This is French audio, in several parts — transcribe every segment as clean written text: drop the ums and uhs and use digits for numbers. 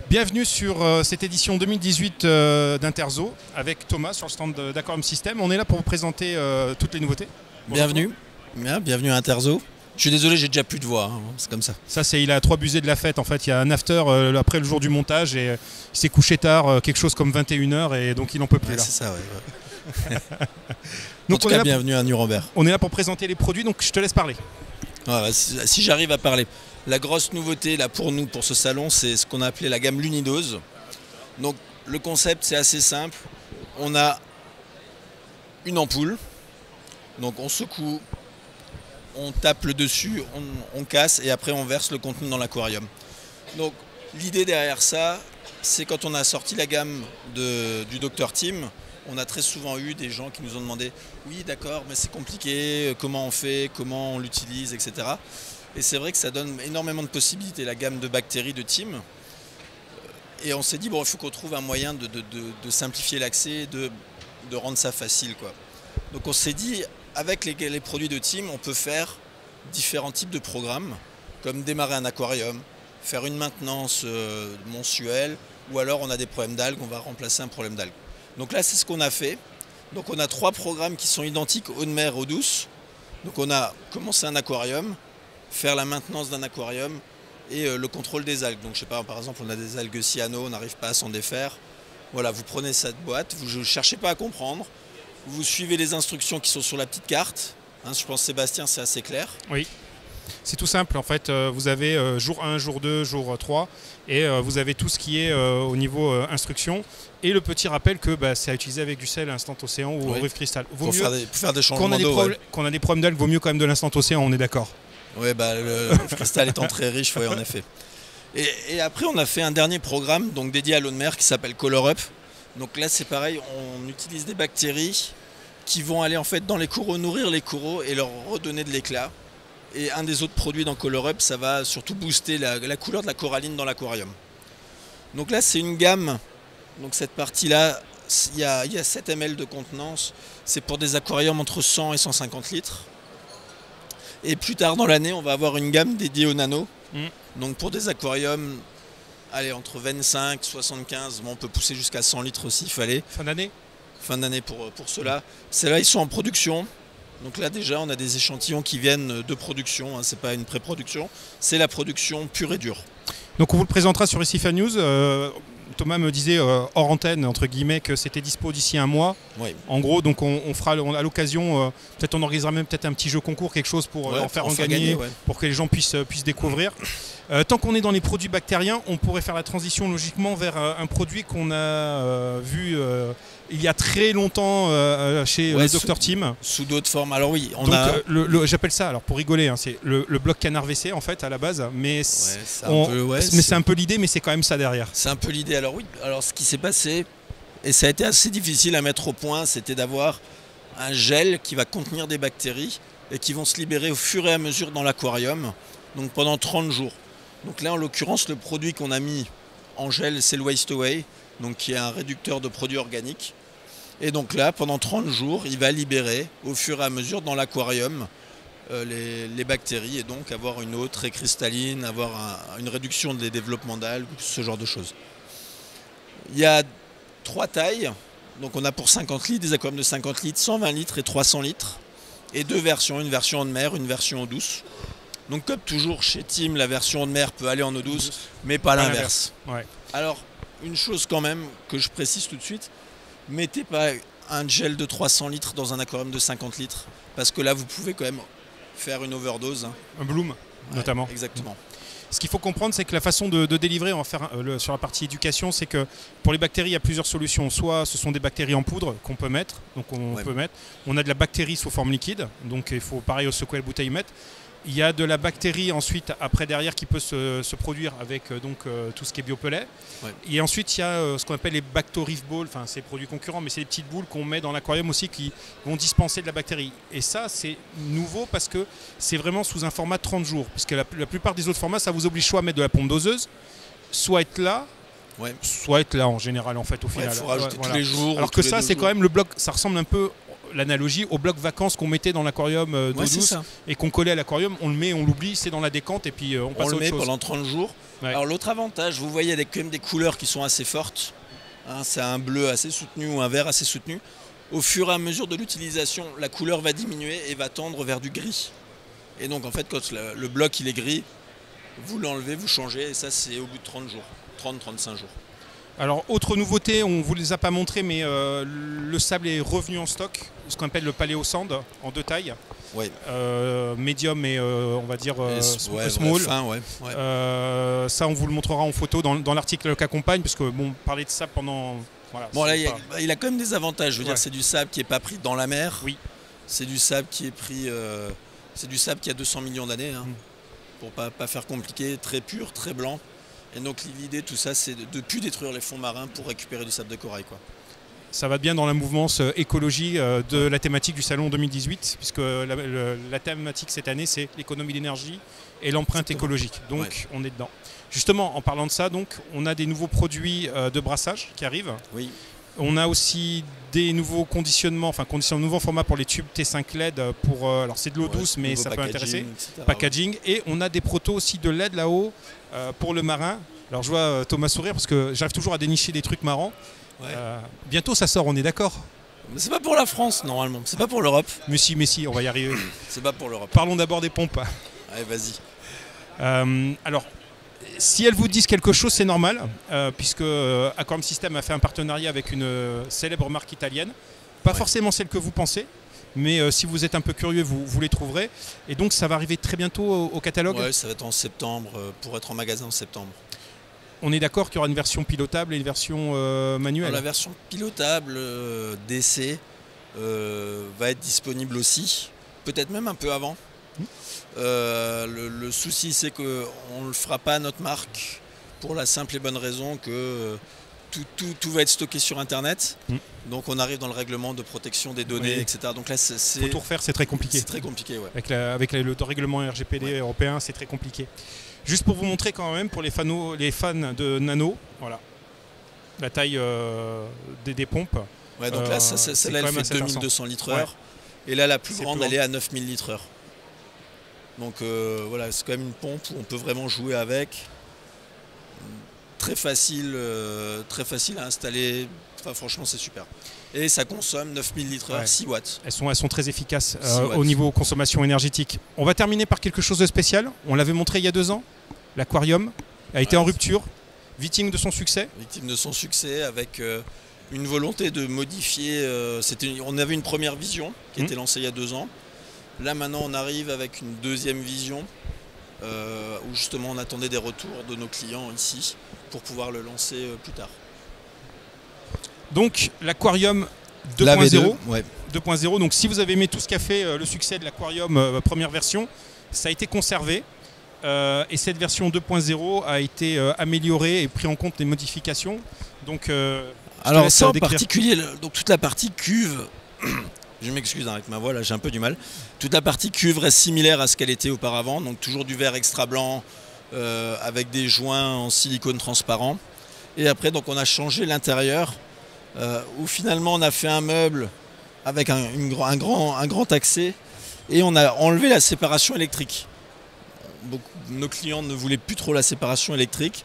Bienvenue sur cette édition 2018 d'Interzo avec Thomas sur le stand d'Aquarium System. On est là pour vous présenter toutes les nouveautés. Bienvenue, bienvenue à Interzo. Je suis désolé, j'ai déjà plus de voix, hein. C'est comme ça. Ça, il a 3 busées de la fête. En fait, il y a un after après le jour du montage et il s'est couché tard, quelque chose comme 21 h et donc il n'en peut plus. Ouais, là. C'est ça, ouais. Donc, en tout cas, bienvenue à Nuremberg. On est là pour présenter les produits, donc je te laisse parler. Ouais, si j'arrive à parler. La grosse nouveauté là pour nous, pour ce salon, c'est ce qu'on a appelé la gamme Lunidose. Donc le concept c'est assez simple. On a une ampoule, donc on secoue, on tape le dessus, on casse et après on verse le contenu dans l'aquarium. Donc l'idée derrière ça, c'est quand on a sorti la gamme du Dr Team, on a très souvent eu des gens qui nous ont demandé « Oui d'accord, mais c'est compliqué, comment on fait, comment on l'utilise, etc. » Et c'est vrai que ça donne énormément de possibilités, la gamme de bactéries de Team. Et on s'est dit, bon, il faut qu'on trouve un moyen de simplifier l'accès, de rendre ça facile, quoi. Donc on s'est dit, avec les produits de Team, on peut faire différents types de programmes, comme démarrer un aquarium, faire une maintenance mensuelle, ou alors on a des problèmes d'algues, on va remplacer un problème d'algues. Donc là, c'est ce qu'on a fait. Donc on a 3 programmes qui sont identiques, eau de mer, eau douce. Donc on a commencé un aquarium, faire la maintenance d'un aquarium et le contrôle des algues. Donc je sais pas, par exemple on a des algues cyano, on n'arrive pas à s'en défaire. Voilà, vous prenez cette boîte, vous ne cherchez pas à comprendre, vous suivez les instructions qui sont sur la petite carte. Hein, je pense Sébastien c'est assez clair. Oui, c'est tout simple en fait, vous avez jour 1, jour 2, jour 3 et vous avez tout ce qui est au niveau instruction et le petit rappel que c'est à utiliser avec du sel Instant Océan ou Rive Cristal. Pour faire des changements d'eau. Quand on a des problèmes d'algues, vaut mieux quand même de l'Instant Océan, on est d'accord. Oui, le cristal étant très riche, ouais, en effet. Et après, on a fait un dernier programme donc dédié à l'eau de mer qui s'appelle Color Up. Donc là, c'est pareil, on utilise des bactéries qui vont aller en fait dans les coraux, nourrir les coraux et leur redonner de l'éclat. Et un des autres produits dans Color Up, ça va surtout booster la couleur de la coralline dans l'aquarium. Donc là, c'est une gamme. Donc cette partie-là, il y a 7 ml de contenance. C'est pour des aquariums entre 100 et 150 litres. Et plus tard dans l'année, on va avoir une gamme dédiée au nano. Donc pour des aquariums, allez, entre 25 et 75, bon, on peut pousser jusqu'à 100 litres aussi, il fallait. Fin d'année. Fin d'année pour ceux-là. Ceux-là, ils sont en production. Donc là déjà, on a des échantillons qui viennent de production. Hein, c'est pas une pré-production, c'est la production pure et dure. Donc on vous le présentera sur ICIFA News. Thomas me disait hors antenne entre guillemets que c'était dispo d'ici un mois. Oui. En gros, donc on fera à l'occasion, peut-être on organisera même peut-être un petit jeu concours, quelque chose pour en faire gagner, ouais. Pour que les gens puissent découvrir. Tant qu'on est dans les produits bactériens, on pourrait faire la transition logiquement vers un produit qu'on a vu il y a très longtemps chez Dr Team. Sous d'autres formes. Alors oui, j'appelle ça, alors pour rigoler, hein, c'est le bloc canard WC en fait à la base, mais c'est un peu l'idée, mais c'est quand même ça derrière. C'est un peu l'idée. Alors oui, alors ce qui s'est passé, et ça a été assez difficile à mettre au point, c'était d'avoir un gel qui va contenir des bactéries et qui vont se libérer au fur et à mesure dans l'aquarium, donc pendant 30 jours. Donc là, en l'occurrence, le produit qu'on a mis en gel, c'est le Waste Away, donc qui est un réducteur de produits organiques. Et donc là, pendant 30 jours, il va libérer au fur et à mesure dans l'aquarium les bactéries et donc avoir une eau très cristalline, avoir une réduction des développements d'algues, ce genre de choses. Il y a 3 tailles, donc on a pour 50 litres, des aquariums de 50 litres, 120 litres et 300 litres. Et 2 versions, une version eau de mer, une version eau douce. Donc comme toujours chez Team, la version eau de mer peut aller en eau douce, mais pas l'inverse. Ouais. Alors, une chose quand même que je précise tout de suite, mettez pas un gel de 300 litres dans un aquarium de 50 litres, parce que là vous pouvez quand même faire une overdose. Un bloom, notamment. Exactement. Ce qu'il faut comprendre, c'est que la façon de délivrer, on va faire sur la partie éducation, c'est que pour les bactéries, il y a plusieurs solutions. Soit ce sont des bactéries en poudre qu'on peut mettre, donc on peut mettre. On a de la bactérie sous forme liquide, donc il faut pareil au secouer la bouteille mettre. Il y a de la bactérie ensuite après derrière qui peut se produire avec tout ce qui est biopellet. Ouais. Et ensuite il y a ce qu'on appelle les Bactorif balls, enfin c'est des produits concurrents mais c'est des petites boules qu'on met dans l'aquarium aussi qui vont dispenser de la bactérie. Et ça c'est nouveau parce que c'est vraiment sous un format de 30 jours. Parce que la plupart des autres formats ça vous oblige soit à mettre de la pompe doseuse, soit être là. Ouais. Soit être là en général en fait au final. Il faut rajouter tous les jours. Alors que ça c'est quand même le bloc, ça ressemble un peu l'analogie au bloc vacances qu'on mettait dans l'aquarium d'eau douce et qu'on collait à l'aquarium, on le met, on l'oublie, c'est dans la décante et puis on passe à autre chose. On le met pendant 30 jours. Ouais. Alors l'autre avantage, vous voyez avec quand même des couleurs qui sont assez fortes, hein, c'est un bleu assez soutenu ou un vert assez soutenu. Au fur et à mesure de l'utilisation, la couleur va diminuer et va tendre vers du gris. Et donc en fait quand le bloc il est gris, vous l'enlevez, vous changez et ça c'est au bout de 30 jours, 30-35 jours. Alors, autre nouveauté, on ne vous les a pas montré, mais le sable est revenu en stock, ce qu'on appelle le Paléo Sand en 2 tailles. Ouais. Médium et on va dire small. Fin, ouais. Ça, on vous le montrera en photo dans l'article qui accompagne, parce que bon, parler de sable pendant. Voilà, bon, là, il a quand même des avantages. Je veux dire, c'est du sable qui n'est pas pris dans la mer. Oui. C'est du sable qui est pris. C'est du sable qui a 200 millions d'années, hein, pour pas faire compliqué, très pur, très blanc. Et donc l'idée de tout ça, c'est de ne plus détruire les fonds marins pour récupérer du sable de corail, quoi. Ça va bien dans la mouvance écologie de la thématique du salon 2018, puisque la thématique cette année, c'est l'économie d'énergie et l'empreinte écologique. Donc on est dedans. Justement, en parlant de ça, donc, on a des nouveaux produits de brassage qui arrivent. Oui. On a aussi des nouveaux conditionnements, enfin conditionnements nouveau format pour les tubes T5 LED pour alors c'est de l'eau douce mais ça peut intéresser. Etc. Packaging et on a des protos aussi de LED là-haut pour le marin. Alors je vois Thomas sourire parce que j'arrive toujours à dénicher des trucs marrants. Ouais. Bientôt ça sort, on est d'accord? Mais c'est pas pour la France normalement, c'est pas pour l'Europe. Mais si, on va y arriver. C'est pas pour l'Europe. Parlons d'abord des pompes. Allez, vas-y. Alors si elles vous disent quelque chose, c'est normal, puisque Aquarium System a fait un partenariat avec une célèbre marque italienne. Pas forcément celle que vous pensez, mais si vous êtes un peu curieux, vous les trouverez. Et donc ça va arriver très bientôt au catalogue. Oui, ça va être en septembre, pour être en magasin en septembre. On est d'accord qu'il y aura une version pilotable et une version manuelle. Alors, la version pilotable d'essai va être disponible aussi, peut-être même un peu avant. Le souci c'est qu'on ne le fera pas à notre marque pour la simple et bonne raison que tout va être stocké sur internet. Donc on arrive dans le règlement de protection des données, etc. Donc là pour tout refaire c'est très compliqué. C'est très compliqué, ouais. Avec le règlement RGPD européen c'est très compliqué. Juste pour vous montrer quand même pour les fans de Nano, voilà, la taille des pompes. Ouais, donc là celle-là elle fait 2200 litres heure et là la plus grande elle est à 9000 litres heure. Donc voilà, c'est quand même une pompe où on peut vraiment jouer avec. Très facile à installer. Enfin, franchement, c'est super. Et ça consomme 9000 litres heure, 6 watts. Elles sont très efficaces au niveau consommation énergétique. On va terminer par quelque chose de spécial. On l'avait montré il y a 2 ans. L'aquarium a été en rupture. Victime de son succès. Victime de son succès avec une volonté de modifier. On avait une première vision qui était lancée il y a 2 ans. Là maintenant on arrive avec une deuxième vision où justement on attendait des retours de nos clients ici pour pouvoir le lancer plus tard. Donc l'aquarium 2.0, 2.0. Donc si vous avez aimé tout ce qu'a fait le succès de l'aquarium première version, ça a été conservé et cette version 2.0 a été améliorée et pris en compte les modifications. Donc alors ça en particulier, donc toute la partie cuve. Je m'excuse avec ma voix, là j'ai un peu du mal. Toute la partie cuve reste similaire à ce qu'elle était auparavant, donc toujours du verre extra blanc avec des joints en silicone transparent. Et après donc on a changé l'intérieur où finalement on a fait un meuble avec un grand accès et on a enlevé la séparation électrique. Nos clients ne voulaient plus trop la séparation électrique,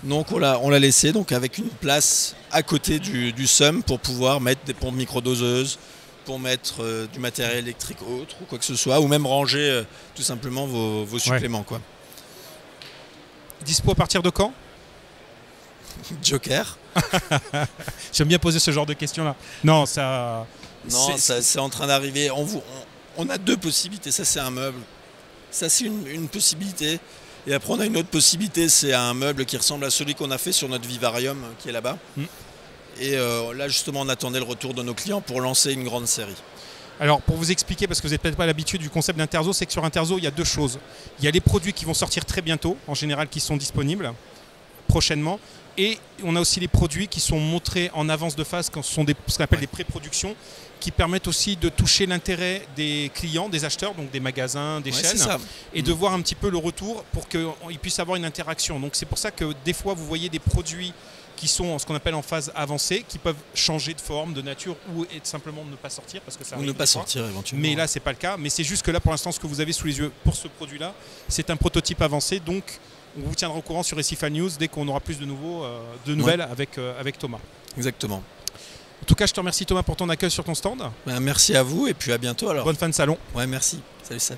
donc on l'a laissé donc avec une place à côté du SUM pour pouvoir mettre des pompes microdoseuses, pour mettre du matériel électrique autre ou quoi que ce soit, ou même ranger tout simplement vos suppléments, quoi. Dispo à partir de quand? Joker. J'aime bien poser ce genre de questions-là. Non, c'est en train d'arriver. On a 2 possibilités. Ça, c'est un meuble. Ça, c'est une possibilité. Et après, on a une autre possibilité. C'est un meuble qui ressemble à celui qu'on a fait sur notre vivarium qui est là-bas. Et là, justement, on attendait le retour de nos clients pour lancer une grande série. Alors pour vous expliquer, parce que vous n'êtes peut-être pas à l'habitude du concept d'Interso, c'est que sur Interso, il y a 2 choses. Il y a les produits qui vont sortir très bientôt, en général qui sont disponibles prochainement. Et on a aussi les produits qui sont montrés en avance de phase, ce sont ce qu'on appelle des pré-productions, qui permettent aussi de toucher l'intérêt des clients, des acheteurs, donc des magasins, des chaînes, et de voir un petit peu le retour pour qu'ils puissent avoir une interaction. Donc c'est pour ça que des fois vous voyez des produits qui sont ce qu'on appelle en phase avancée, qui peuvent changer de forme, de nature, ou simplement ne pas sortir, parce que ça arrive. Ou ne pas sortir éventuellement. Mais là c'est pas le cas. Mais c'est juste que là pour l'instant ce que vous avez sous les yeux pour ce produit-là, c'est un prototype avancé, donc on vous tiendra au courant sur Recifal News dès qu'on aura plus de nouvelles avec Thomas. Exactement. En tout cas, je te remercie Thomas pour ton accueil sur ton stand. Merci à vous et puis à bientôt alors. Bonne fin de salon. Ouais, merci. Salut.